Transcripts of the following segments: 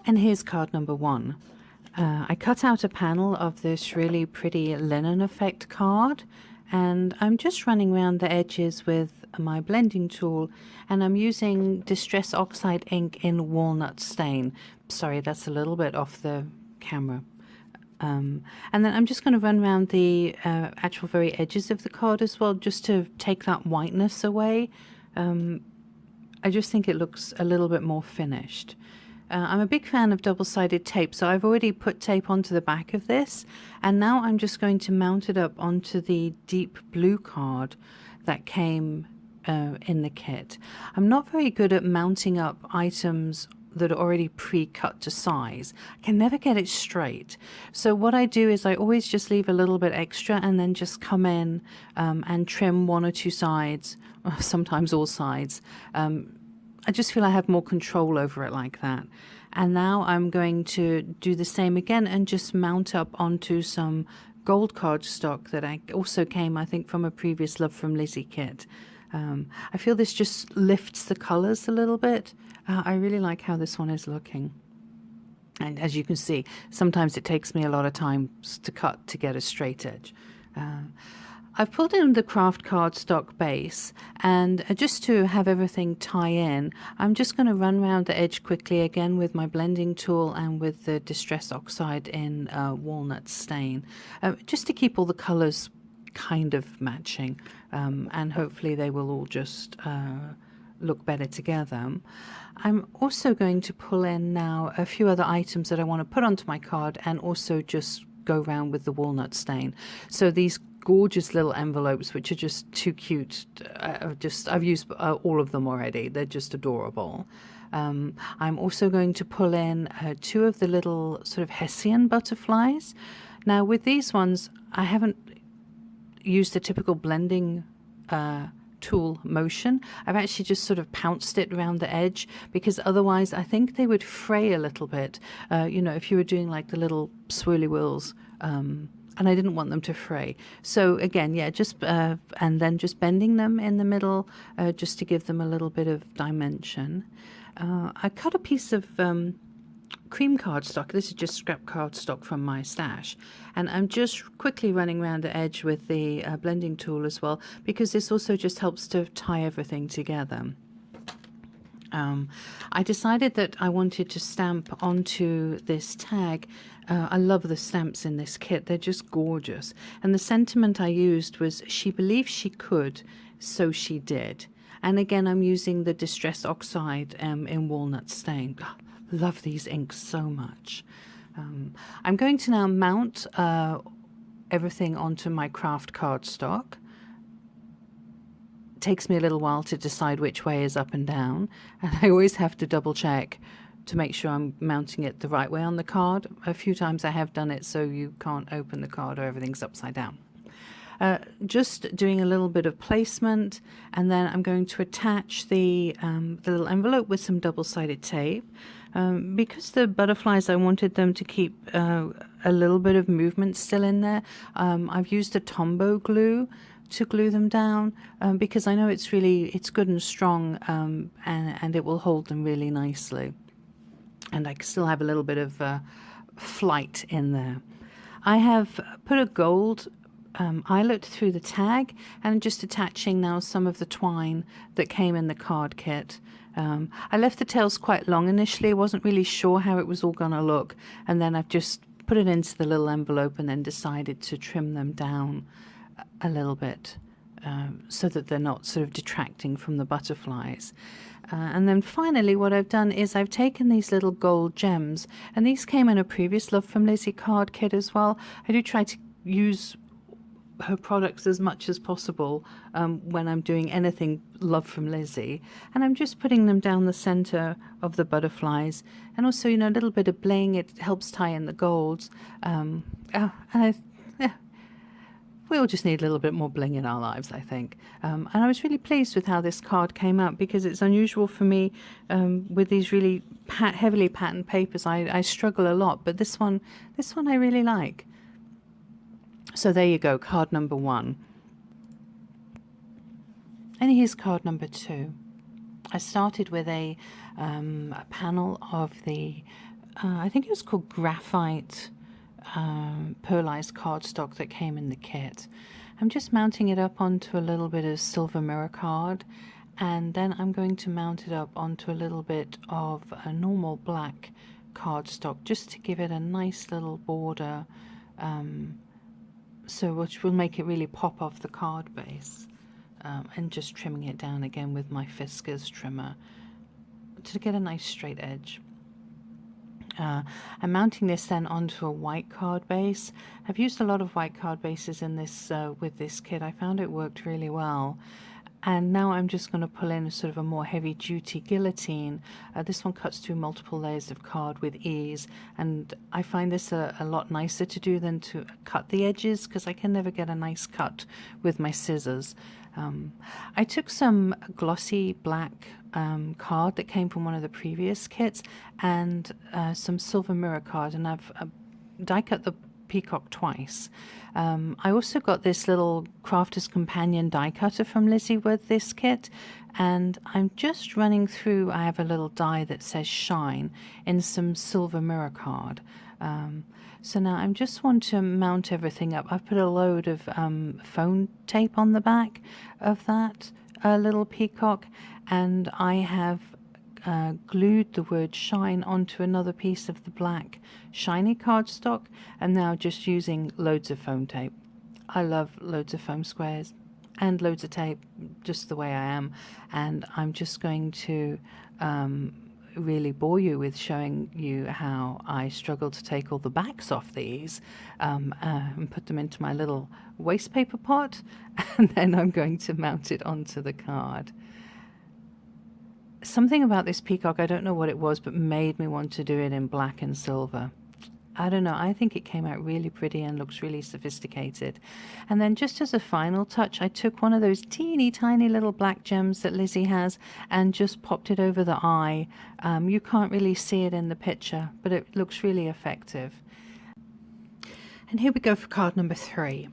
And here's card number 1. I cut out a panel of this really pretty linen effect card, and I'm just running around the edges with my blending tool, and I'm using Distress Oxide ink in Walnut Stain. Sorry, that's a little bit off the camera. And then I'm just going to run around the actual very edges of the card as well, just to take that whiteness away. I just think it looks a little bit more finished. I'm a big fan of double-sided tape, so I've already put tape onto the back of this, and now I'm just going to mount it up onto the deep blue card that came in the kit. I'm not very good at mounting up items that are already pre-cut to size. I can never get it straight. So what I do is I always just leave a little bit extra and then just come in and trim 1 or 2 sides, or sometimes all sides. I just feel I have more control over it like that. And now I'm going to do the same again and just mount up onto some gold cardstock that I also came, I think, from a previous Love from Lizi kit. I feel this just lifts the colors a little bit. I really like how this one is looking. And as you can see, sometimes it takes me a lot of time to cut to get a straight edge. I've pulled in the craft cardstock base, and just to have everything tie in, I'm just going to run around the edge quickly again with my blending tool and with the Distress Oxide in Walnut Stain, just to keep all the colors kind of matching, and hopefully they will all just look better together. I'm also going to pull in now a few other items that I want to put onto my card and also just go around with the walnut stain. So these gorgeous little envelopes, which are just too cute. I've used all of them already. They're just adorable. I'm also going to pull in 2 of the little sort of Hessian butterflies. Now with these ones, I haven't used the typical blending tool motion. I've actually just sort of pounced it around the edge, because otherwise I think they would fray a little bit, you know, if you were doing like the little swirly whirls, and I didn't want them to fray. So again, yeah, just and then just bending them in the middle, just to give them a little bit of dimension. I cut a piece of cream cardstock. This is just scrap cardstock from my stash, and I'm just quickly running around the edge with the blending tool as well, because this also just helps to tie everything together. I decided that I wanted to stamp onto this tag. I love the stamps in this kit. They're just gorgeous. And the sentiment I used was, she believed she could, so she did. And again, I'm using the Distress Oxide in Walnut Stain. Oh, love these inks so much. I'm going to now mount everything onto my craft cardstock. Takes me a little while to decide which way is up and down, and I always have to double check to make sure I'm mounting it the right way on the card. A few times I have done it so you can't open the card or everything's upside down. Just doing a little bit of placement, and then I'm going to attach the little envelope with some double-sided tape. Because the butterflies, I wanted them to keep a little bit of movement still in there. I've used a Tombow glue to glue them down, because I know it's good and strong, and it will hold them really nicely. And I still have a little bit of flight in there. I have put a gold eyelet through the tag, and I'm just attaching now some of the twine that came in the card kit. I left the tails quite long initially. I wasn't really sure how it was all going to look, and then I've just put it into the little envelope and then decided to trim them down a little bit, so that they're not sort of detracting from the butterflies. And then finally what I've done is I've taken these little gold gems, and these came in a previous Love from Lizi card kit as well. I do try to use her products as much as possible when I'm doing anything Love from Lizi, and I'm just putting them down the center of the butterflies, and also, you know, a little bit of bling. It helps tie in the golds, and we all just need a little bit more bling in our lives, I think. And I was really pleased with how this card came out, because it's unusual for me with these really heavily patterned papers. I struggle a lot, but this one I really like. So there you go, card number 1. And here's card number 2. I started with a panel of the I think it was called graphite pearlized cardstock that came in the kit. I'm just mounting it up onto a little bit of silver mirror card, and then I'm going to mount it up onto a little bit of a normal black cardstock just to give it a nice little border, so which will make it really pop off the card base, and just trimming it down again with my Fiskars trimmer to get a nice straight edge. I'm mounting this then onto a white card base. I've used a lot of white card bases in this with this kit. I found it worked really well. And now I'm just going to pull in sort of a more heavy duty guillotine. This one cuts through multiple layers of card with ease, and I find this a lot nicer to do than to cut the edges, because I can never get a nice cut with my scissors. I took some glossy black card that came from one of the previous kits, and some silver mirror card, and I've die cut the peacock twice. I also got this little Crafter's Companion die cutter from Lizi with this kit, and I'm just running through. I have a little die that says shine in some silver mirror card. So now I just want to mount everything up. I've put a load of phone tape on the back of that little peacock, and I have glued the word shine onto another piece of the black shiny cardstock, and now just using loads of foam tape. I love loads of foam squares and loads of tape, just the way I am, and I'm just going to really bore you with showing you how I struggle to take all the backs off these, and put them into my little waste paper pot, and then I'm going to mount it onto the card. Something about this peacock, I don't know what it was, but made me want to do it in black and silver. I don't know, I think it came out really pretty and looks really sophisticated. And then just as a final touch, I took one of those teeny tiny little black gems that Lizi has and just popped it over the eye. You can't really see it in the picture, but it looks really effective. And here we go for card number 3.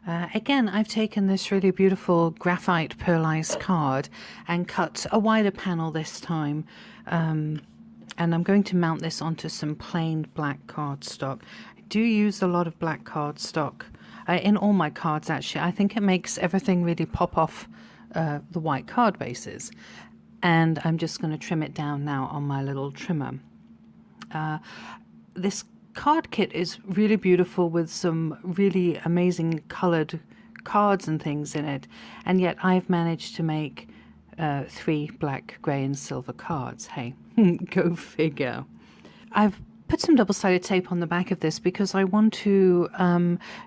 Again, I've taken this really beautiful graphite pearlized card and cut a wider panel this time, and I'm going to mount this onto some plain black cardstock. I do use a lot of black cardstock in all my cards, actually. I think it makes everything really pop off the white card bases, and I'm just going to trim it down now on my little trimmer. This card kit is really beautiful with some really amazing colored cards and things in it, and yet I've managed to make 3 black, grey and silver cards. Hey, go figure. I've put some double-sided tape on the back of this because I want to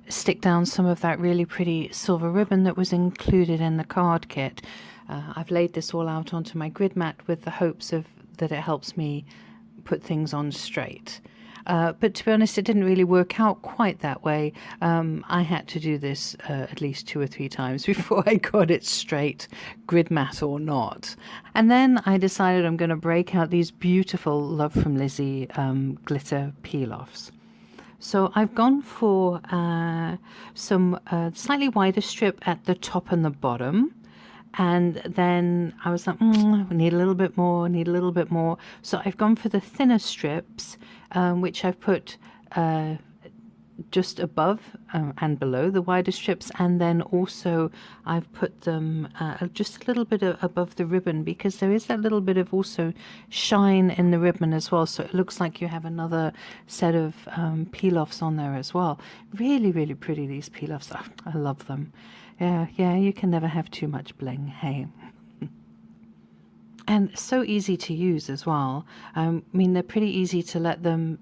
stick down some of that really pretty silver ribbon that was included in the card kit. I've laid this all out onto my grid mat with the hopes of that it helps me put things on straight. But to be honest, it didn't really work out quite that way. I had to do this at least 2 or 3 times before I got it straight, grid mat or not. And then I decided I'm going to break out these beautiful Love from Lizi glitter peel-offs. So I've gone for some slightly wider strip at the top and the bottom. And then I was like, we need a little bit more, need a little bit more. So I've gone for the thinner strips, which I've put just above and below the wider strips. And then also I've put them just a little bit above the ribbon, because there is that little bit of also shine in the ribbon as well. So it looks like you have another set of peel-offs on there as well. Really, really pretty, these peel-offs. Oh, I love them. Yeah, you can never have too much bling, hey. And so easy to use as well. I mean, they're pretty easy to let them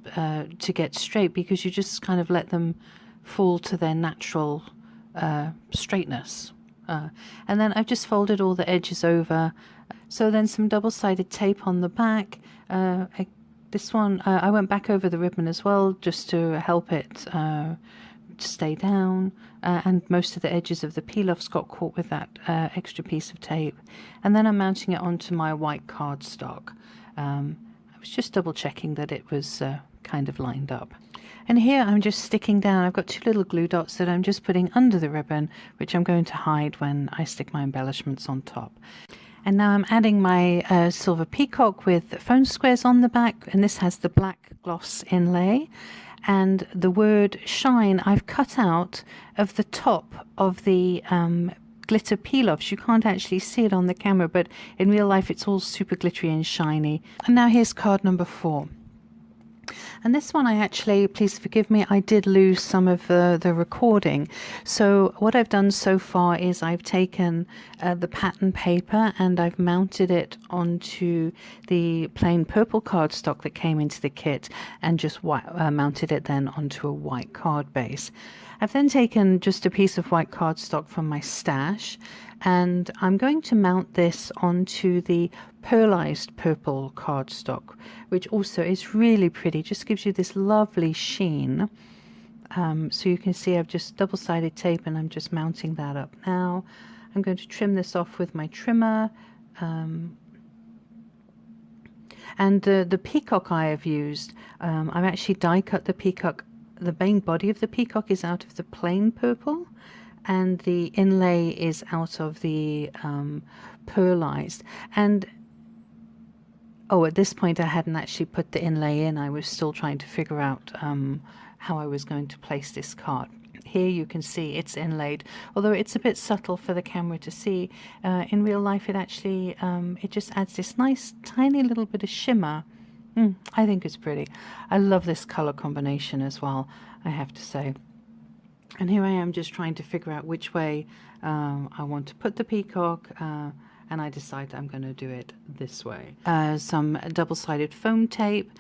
to get straight, because you just kind of let them fall to their natural straightness. And then I've just folded all the edges over. So then some double-sided tape on the back. This one, I went back over the ribbon as well, just to help it stay down, and most of the edges of the peel-offs got caught with that extra piece of tape. And then I'm mounting it onto my white cardstock. I was just double checking that it was kind of lined up. And here I'm just sticking down, I've got 2 little glue dots that I'm just putting under the ribbon, which I'm going to hide when I stick my embellishments on top. And now I'm adding my silver peacock with foam squares on the back, and this has the black gloss inlay. And the word shine I've cut out of the top of the glitter peel-offs. You can't actually see it on the camera, but in real life it's all super glittery and shiny. And now here's card number 4. And this one I actually, please forgive me, I did lose some of the recording. So what I've done so far is I've taken the pattern paper and I've mounted it onto the plain purple cardstock that came into the kit and just mounted it then onto a white card base. I've then taken just a piece of white cardstock from my stash and I'm going to mount this onto the pearlized purple cardstock, which also is really pretty, just gives you this lovely sheen. So you can see I've just double-sided tape and I'm just mounting that up now. I'm going to trim this off with my trimmer. And the peacock I have used, I've actually die cut the peacock. The main body of the peacock is out of the plain purple and the inlay is out of the pearlized. And oh, at this point I hadn't actually put the inlay in. I was still trying to figure out how I was going to place this card. Here you can see it's inlaid, although it's a bit subtle for the camera to see. In real life it actually, it just adds this nice tiny little bit of shimmer. I think it's pretty. I love this color combination as well, I have to say. And here I am just trying to figure out which way I want to put the peacock, and I decide I'm going to do it this way. Some double-sided foam tape.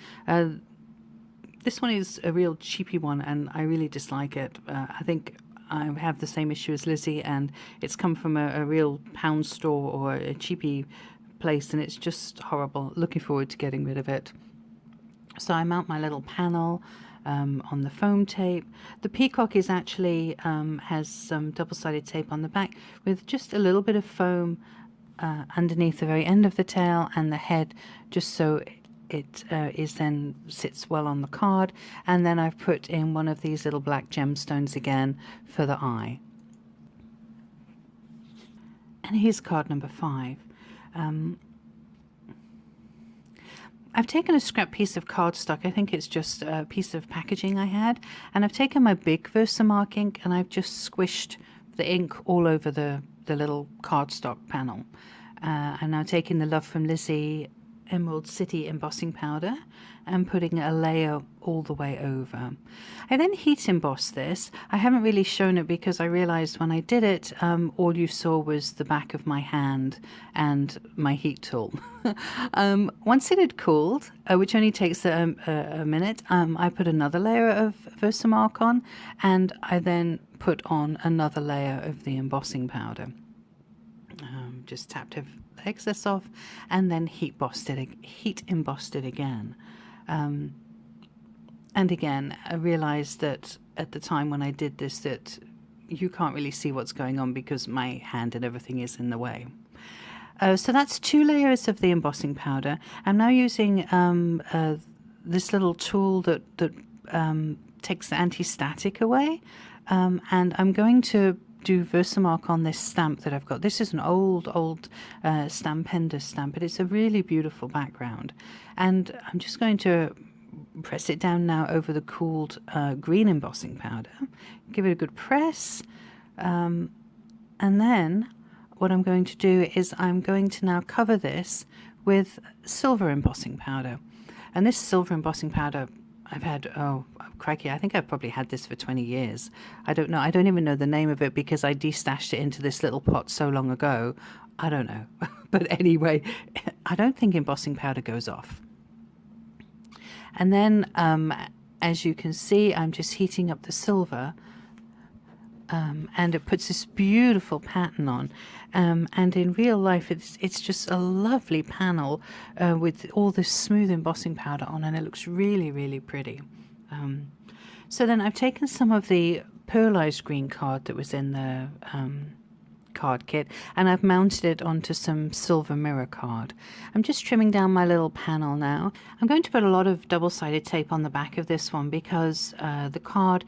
This one is a real cheapy one and I really dislike it. I think I have the same issue as Lizi, and it's come from a real pound store or a cheapy place and it's just horrible. Looking forward to getting rid of it. So I mount my little panel on the foam tape. The peacock is actually has some double-sided tape on the back with just a little bit of foam underneath the very end of the tail and the head, just so it is then sits well on the card. And then I've put in one of these little black gemstones again for the eye. And here's card number 5. I've taken a scrap piece of cardstock. I think it's just a piece of packaging I had, and I've taken my big Versamark ink and I've just squished the ink all over the little cardstock panel. I'm now taking the Love from Lizi Emerald City embossing powder and putting a layer all the way over. I then heat embossed this. I haven't really shown it because I realized when I did it, all you saw was the back of my hand and my heat tool. Once it had cooled, which only takes a minute, I put another layer of Versamark on, and I then put on another layer of the embossing powder. Just tapped the excess off and then heat embossed it again. And again, I realized that at the time when I did this that you can't really see what's going on because my hand and everything is in the way. So that's 2 layers of the embossing powder. I'm now using this little tool that takes the anti-static away, and I'm going to do Versamark on this stamp that I've got. This is an old Stampender stamp, but it's a really beautiful background. And I'm just going to press it down now over the cooled green embossing powder. Give it a good press. And then what I'm going to do is I'm going to now cover this with silver embossing powder. And this silver embossing powder I've had, oh crikey, I think I've probably had this for 20 years. I don't know. I don't even know the name of it because I destashed it into this little pot so long ago. I don't know. But anyway, I don't think embossing powder goes off. And then, as you can see, I'm just heating up the silver. And it puts this beautiful pattern on, and in real life it's just a lovely panel with all this smooth embossing powder on, and it looks really, really pretty. So then I've taken some of the pearlized green card that was in the card kit and I've mounted it onto some silver mirror card. I'm just trimming down my little panel now. I'm going to put a lot of double-sided tape on the back of this one because the card,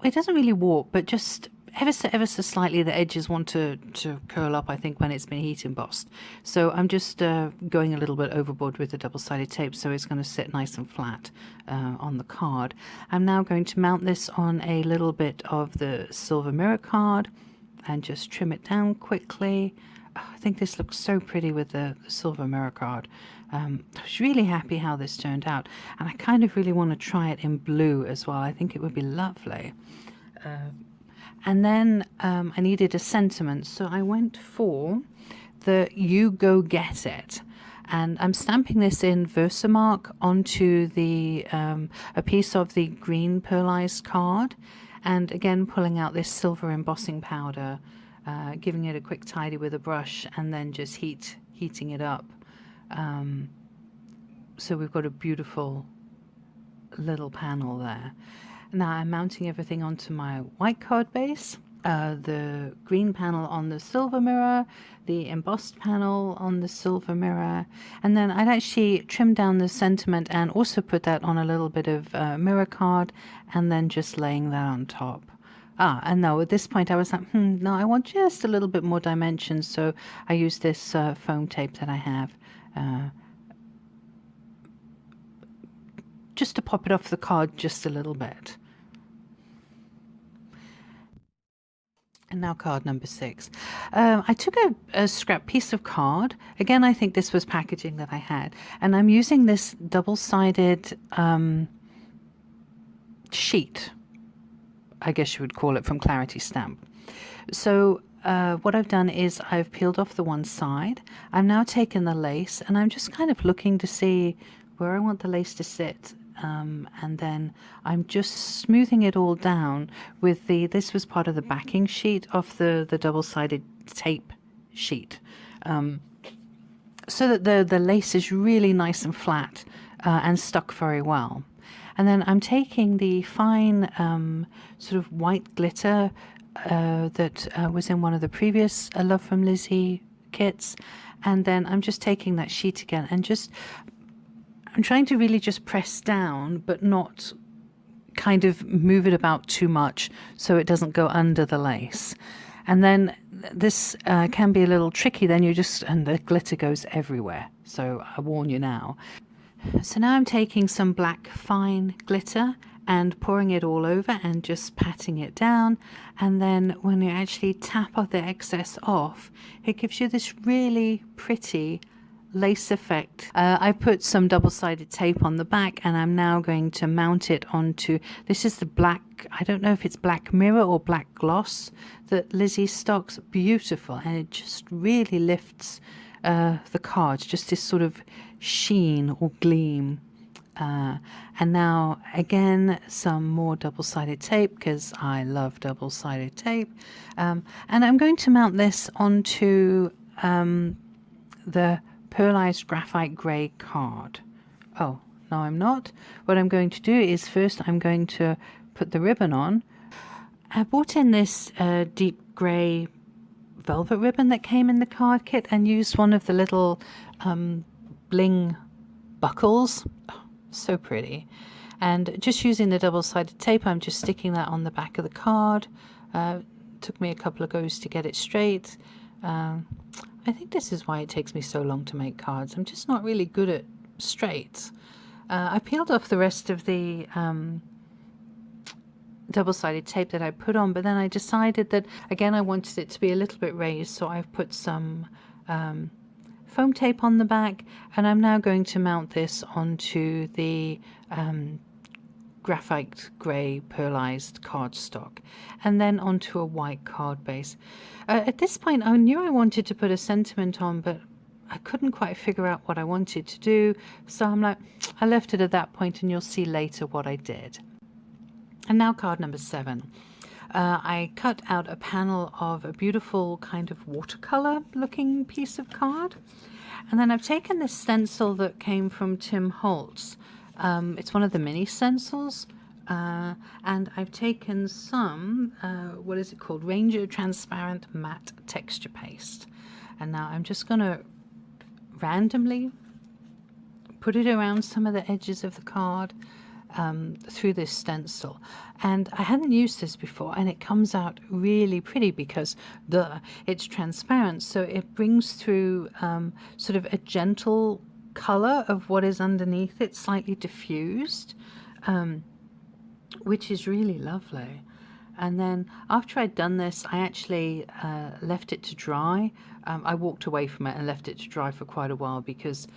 it doesn't really warp, but just ever so slightly the edges want to curl up, I think, when it's been heat embossed. So I'm just going a little bit overboard with the double-sided tape, so it's going to sit nice and flat on the card. I'm now going to mount this on a little bit of the silver mirror card and just trim it down quickly. Oh, I think this looks so pretty with the silver mirror card. I was really happy how this turned out, and I kind of really want to try it in blue as well. I think it would be lovely. And then I needed a sentiment, so I went for the "You Go Get It," and I'm stamping this in Versamark onto the a piece of the green pearlized card, and again pulling out this silver embossing powder, giving it a quick tidy with a brush, and then just heating it up. So we've got a beautiful little panel there. Now I'm mounting everything onto my white card base, the green panel on the silver mirror, the embossed panel on the silver mirror, and then I'd actually trim down the sentiment and also put that on a little bit of mirror card, and then just laying that on top. And no, at this point I was like, no, I want just a little bit more dimension, so I used this foam tape that I have just to pop it off the card just a little bit. And now card number 6. I took a scrap piece of card. Again, I think this was packaging that I had. And I'm using this double-sided sheet, I guess you would call it, from Clarity Stamp. So what I've done is I've peeled off the one side. I'm now taking the lace, and I'm just kind of looking to see where I want the lace to sit. And then I'm just smoothing it all down with this was part of the backing sheet of the double-sided tape sheet, so that the lace is really nice and flat and stuck very well. And then I'm taking the fine sort of white glitter that was in one of the previous Love from Lizi kits, and then I'm just taking that sheet again and I'm trying to really just press down, but not kind of move it about too much so it doesn't go under the lace. And then this can be a little tricky, then and the glitter goes everywhere. So I warn you now. So now I'm taking some black fine glitter and pouring it all over and just patting it down. And then when you actually tap the excess off, it gives you this really pretty lace effect. I put some double-sided tape on the back, and I'm now going to mount it onto, this is the black, I don't know if it's black mirror or black gloss that Lizi stocks. Beautiful, and it just really lifts the cards, just this sort of sheen or gleam. And now again some more double-sided tape, because I love double-sided tape, and I'm going to mount this onto the pearlized graphite grey card. Oh, no, I'm not. What I'm going to do is first I'm going to put the ribbon on. I bought in this deep grey velvet ribbon that came in the card kit and used one of the little bling buckles. Oh, so pretty. And just using the double-sided tape, I'm just sticking that on the back of the card. Took me a couple of goes to get it straight. I think this is why it takes me so long to make cards. I'm just not really good at straights. I peeled off the rest of the double-sided tape that I put on, but then I decided that, again, I wanted it to be a little bit raised, so I've put some foam tape on the back, and I'm now going to mount this onto the graphite grey pearlized cardstock, and then onto a white card base. At this point I knew I wanted to put a sentiment on, but I couldn't quite figure out what I wanted to do, so I'm like, I left it at that point, and you'll see later what I did. And now card number 7. I cut out a panel of a beautiful kind of watercolor looking piece of card, and then I've taken this stencil that came from Tim Holtz. It's one of the mini stencils, and I've taken some, what is it called, Ranger Transparent Matte Texture Paste. And now I'm just going to randomly put it around some of the edges of the card, through this stencil, and I hadn't used this before, and it comes out really pretty because it's transparent, so it brings through sort of a gentle color of what is underneath it, slightly diffused, which is really lovely. And then after I'd done this, I actually left it to dry. I walked away from it and left it to dry for quite a while because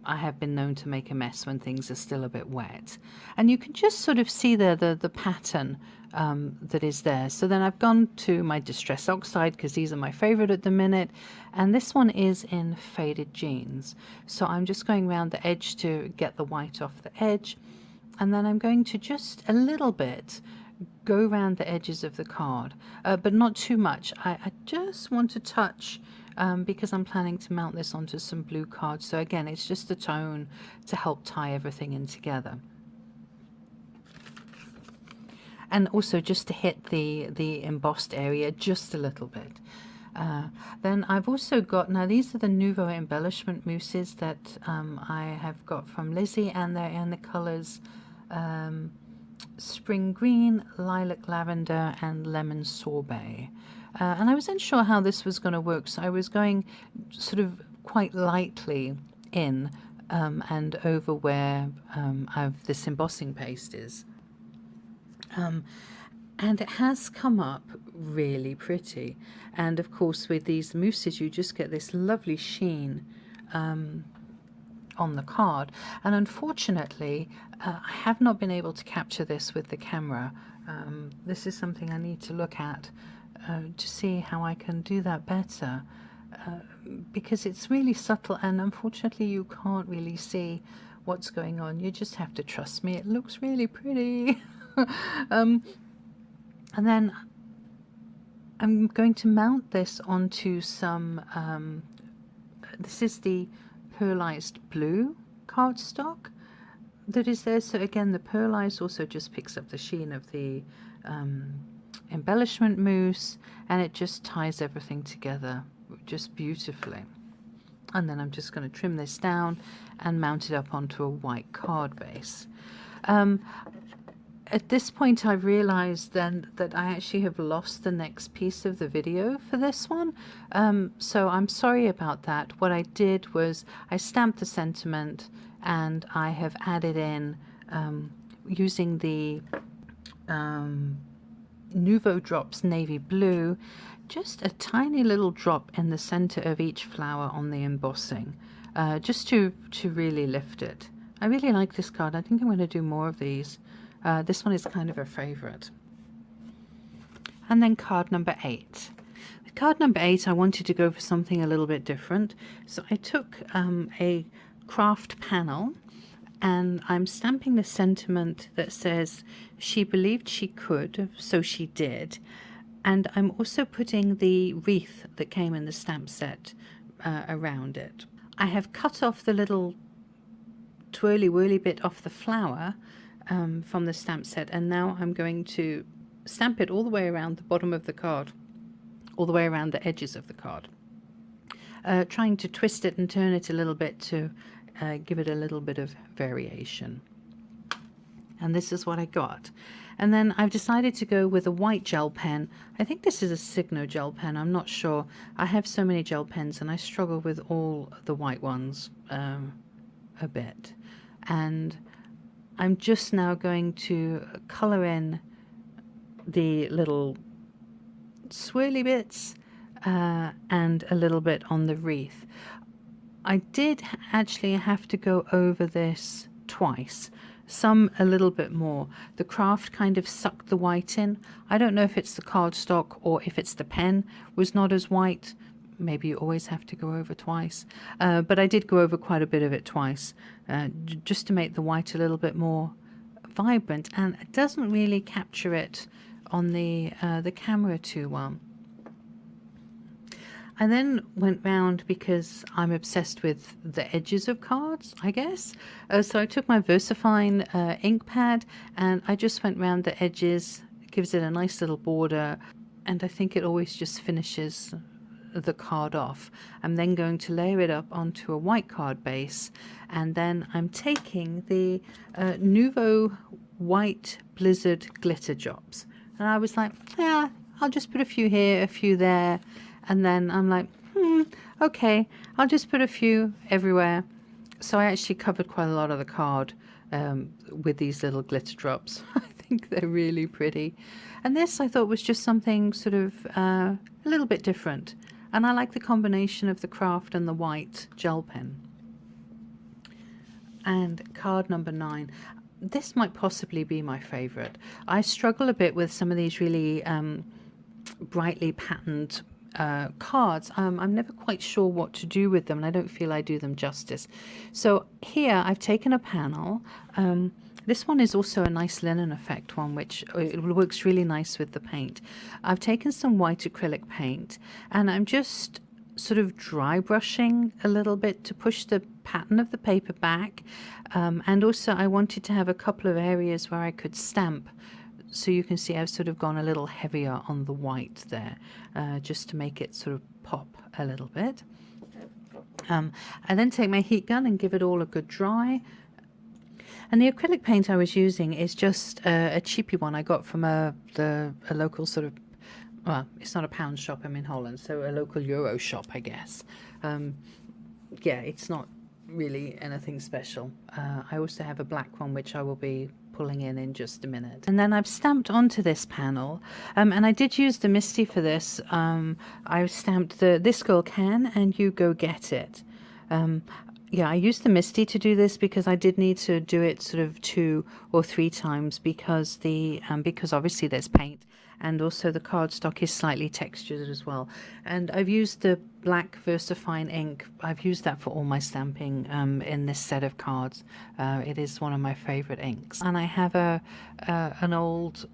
I have been known to make a mess when things are still a bit wet. And you can just sort of see there the pattern that is there. So then I've gone to my Distress Oxide because these are my favorite at the minute. And this one is in Faded Jeans. So I'm just going around the edge to get the white off the edge. And then I'm going to just a little bit go around the edges of the card, but not too much. I just want to touch because I'm planning to mount this onto some blue cards. So again, it's just a tone to help tie everything in together. And also just to hit the embossed area just a little bit. Then I've also got, now these are the Nouveau embellishment mousses that I have got from Lizi, and they're in the colors Spring Green, Lilac Lavender, and Lemon Sorbet. And I wasn't sure how this was going to work, so I was going sort of quite lightly in and over where this embossing paste is. And it has come up really pretty. And of course with these mousses you just get this lovely sheen on the card. And unfortunately I have not been able to capture this with the camera. This is something I need to look at to see how I can do that better, because it's really subtle and unfortunately you can't really see what's going on. You just have to trust me. It looks really pretty. And then I'm going to mount this onto some, this is the pearlized blue cardstock that is there. So again, the pearlized also just picks up the sheen of the embellishment mousse, and it just ties everything together just beautifully. And then I'm just going to trim this down and mount it up onto a white card base. At this point I realized then that I actually have lost the next piece of the video for this one, so I'm sorry about that. What I did was I stamped the sentiment and I have added in using the Nouveau Drops Navy Blue, just a tiny little drop in the center of each flower on the embossing, just to really lift it. I really like this card. I think I'm going to do more of these. This one is kind of a favorite. And then card number 8. With card number 8 I wanted to go for something a little bit different, so I took a craft panel and I'm stamping the sentiment that says she believed she could, so she did, and I'm also putting the wreath that came in the stamp set around it. I have cut off the little twirly whirly bit off the flower from the stamp set, and now I'm going to stamp it all the way around the bottom of the card, all the way around the edges of the card, trying to twist it and turn it a little bit to give it a little bit of variation. And this is what I got. And then I've decided to go with a white gel pen. I think this is a Signo gel pen, I'm not sure. I have so many gel pens and I struggle with all the white ones a bit. And I'm just now going to color in the little swirly bits and a little bit on the wreath. I did actually have to go over this twice, some a little bit more. The craft kind of sucked the white in. I don't know if it's the cardstock or if it's the pen was not as white. Maybe you always have to go over twice, but I did go over quite a bit of it twice, just to make the white a little bit more vibrant, and it doesn't really capture it on the camera too well. I then went round because I'm obsessed with the edges of cards, I guess. So I took my VersaFine ink pad and I just went round the edges. It gives it a nice little border, and I think it always just finishes the card off. I'm then going to layer it up onto a white card base, and then I'm taking the Nuvo white Blizzard glitter drops, and I was like, yeah, I'll just put a few here, a few there, and then I'm like, okay, I'll just put a few everywhere. So I actually covered quite a lot of the card with these little glitter drops. I think they're really pretty. And this I thought was just something sort of a little bit different. And I like the combination of the craft and the white gel pen. And card number 9. This might possibly be my favorite. I struggle a bit with some of these really brightly patterned cards. I'm never quite sure what to do with them, and I don't feel I do them justice. So here I've taken a panel. This one is also a nice linen effect one, which it works really nice with the paint. I've taken some white acrylic paint, and I'm just sort of dry brushing a little bit to push the pattern of the paper back, and also I wanted to have a couple of areas where I could stamp. So you can see I've sort of gone a little heavier on the white there, just to make it sort of pop a little bit. I then take my heat gun and give it all a good dry. And the acrylic paint I was using is just a cheapy one I got from a local sort of, well, it's not a pound shop, I'm in Holland, so a local Euro shop, I guess. Yeah, it's not really anything special. I also have a black one which I will be pulling in just a minute. And then I've stamped onto this panel, and I did use the Misty for this. I stamped the "This Girl Can" and "You Go Get It." Yeah, I used the Misty to do this because I did need to do it sort of 2 or 3 times because because obviously there's paint, and also the cardstock is slightly textured as well. And I've used the black VersaFine ink. I've used that for all my stamping in this set of cards. It is one of my favorite inks. And I have an old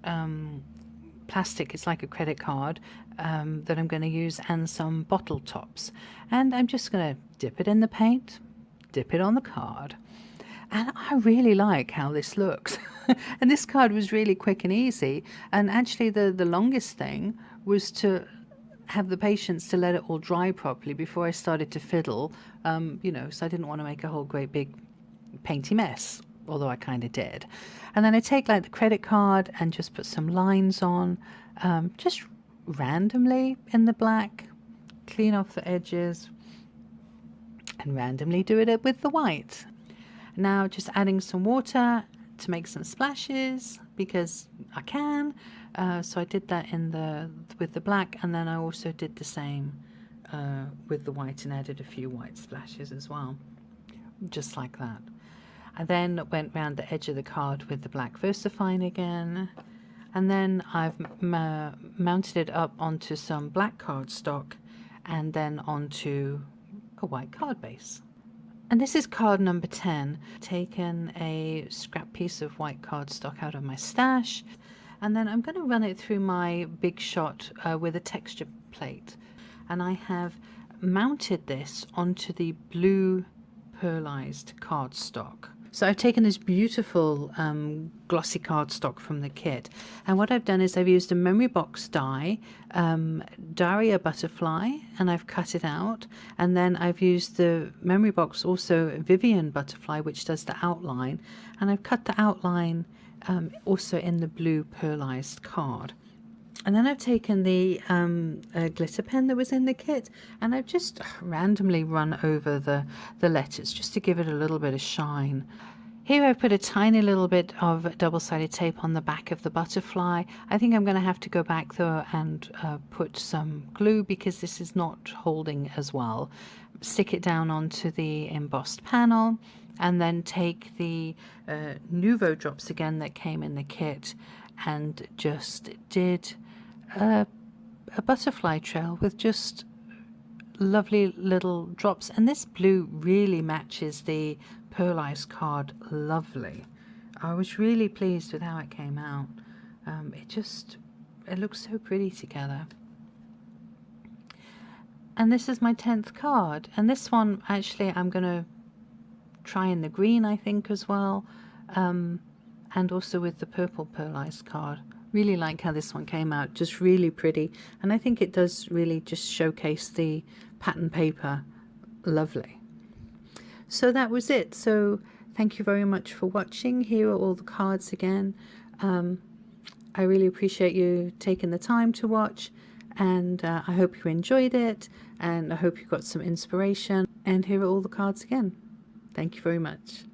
plastic, it's like a credit card, that I'm going to use, and some bottle tops. And I'm just going to dip it in the paint, dip it on the card, and I really like how this looks. And this card was really quick and easy, and actually the longest thing was to have the patience to let it all dry properly before I started to fiddle, you know, so I didn't want to make a whole great big painty mess, although I kind of did. And then I take like the credit card and just put some lines on, just randomly in the black, clean off the edges, and randomly do it with the white. Now just adding some water to make some splashes because I can. So I did that with the black, and then I also did the same with the white and added a few white splashes as well, just like that. I then went round the edge of the card with the black VersaFine again, and then I've mounted it up onto some black cardstock and then onto a white card base. And this is card number 10. Taken a scrap piece of white cardstock out of my stash, and then I'm going to run it through my Big Shot with a texture plate. And I have mounted this onto the blue pearlized cardstock. So I've taken this beautiful glossy cardstock from the kit, and what I've done is I've used a memory box die, Daria butterfly, and I've cut it out, and then I've used the memory box also Vivian butterfly, which does the outline, and I've cut the outline also in the blue pearlized card. And then I've taken the glitter pen that was in the kit, and I've just randomly run over the letters just to give it a little bit of shine. Here I've put a tiny little bit of double-sided tape on the back of the butterfly. I think I'm going to have to go back though and put some glue because this is not holding as well. Stick it down onto the embossed panel, and then take the Nuvo drops again that came in the kit and just did a butterfly trail with just lovely little drops, and this blue really matches the pearlized card lovely. I was really pleased with how it came out. It looks so pretty together. And this is my 10th card, and this one actually I'm going to try in the green, I think, as well, and also with the purple pearlized card. Really like how this one came out, just really pretty, and I think it does really just showcase the pattern paper lovely. So that was it. So thank you very much for watching. Here are all the cards again. I really appreciate you taking the time to watch, and I hope you enjoyed it, and I hope you got some inspiration. And here are all the cards again. Thank you very much.